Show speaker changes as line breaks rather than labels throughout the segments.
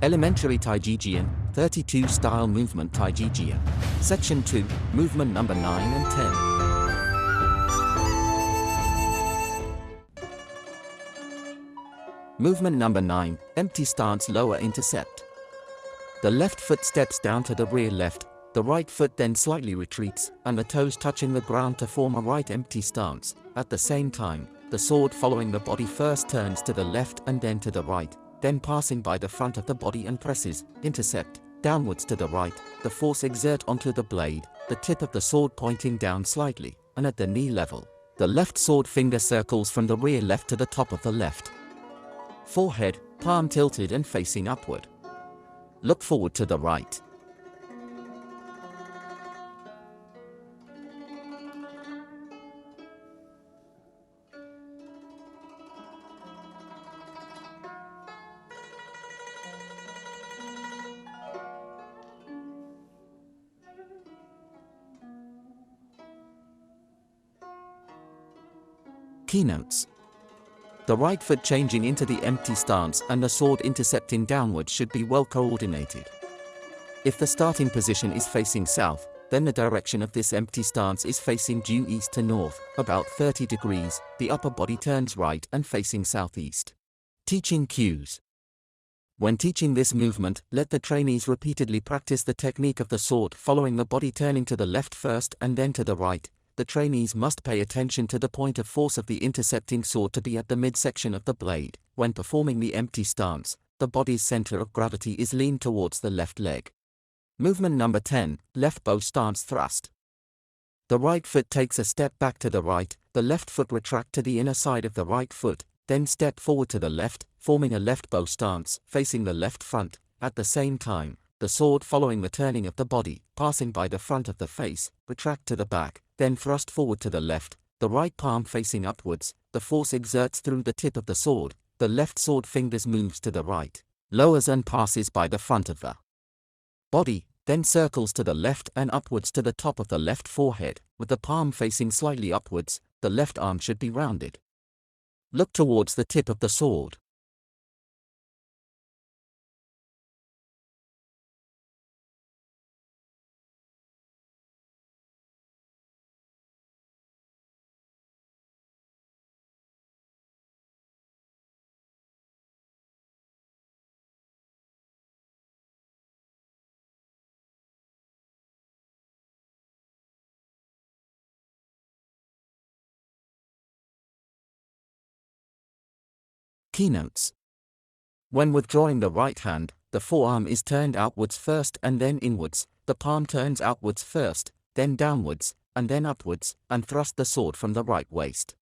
Elementary Taijijian, 32 Style Movement Taijijian. Section 2, Movement number 9 and 10. Movement number 9, Empty Stance Lower Intercept. The left foot steps down to the rear left, the right foot then slightly retreats, and the toes touching the ground to form a right empty stance. At the same time, the sword following the body first turns to the left and then to the right, then passing by the front of the body and presses, intercept, downwards to the right, the force exert onto the blade, the tip of the sword pointing down slightly, and at the knee level. The left sword finger circles from the rear left to the top of the left forehead, palm tilted and facing upward. Look forward to the right. Keynotes. The right foot changing into the empty stance and the sword intercepting downwards should be well coordinated. If the starting position is facing south, then the direction of this empty stance is facing due east to north, about 30 degrees, the upper body turns right and facing southeast. Teaching cues. When teaching this movement, let the trainees repeatedly practice the technique of the sword following the body turning to the left first and then to the right. The trainees must pay attention to the point of force of the intercepting sword to be at the midsection of the blade. When performing the empty stance, the body's center of gravity is leaned towards the left leg. Movement number 10, Left Bow Stance Thrust. The right foot takes a step back to the right, the left foot retract to the inner side of the right foot, then step forward to the left, forming a left bow stance, facing the left front. At the same time, the sword following the turning of the body, passing by the front of the face, retract to the back, then thrust forward to the left, the right palm facing upwards, the force exerts through the tip of the sword, the left sword fingers moves to the right, lowers and passes by the front of the body, then circles to the left and upwards to the top of the left forehead, with the palm facing slightly upwards, the left arm should be rounded. Look towards the tip of the sword. Keynotes. When withdrawing the right hand, the forearm is turned outwards first and then inwards, the palm turns outwards first, then downwards, and then upwards, and thrust the sword from the right waist.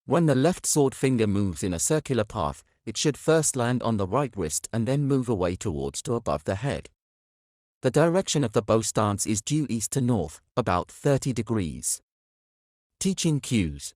When the left sword finger moves in a circular path, it should first land on the right wrist and then move away towards to above the head. The direction of the bow stance is due east to north, about 30 degrees. Teaching cues.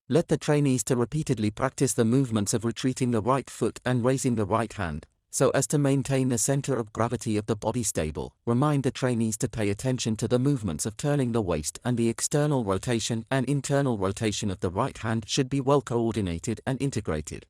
Let the trainees to repeatedly practice the movements of retreating the right foot and raising the right hand, so as to maintain the center of gravity of the body stable. Remind the trainees to pay attention to the movements of turning the waist, and the external rotation and internal rotation of the right hand should be well coordinated and integrated.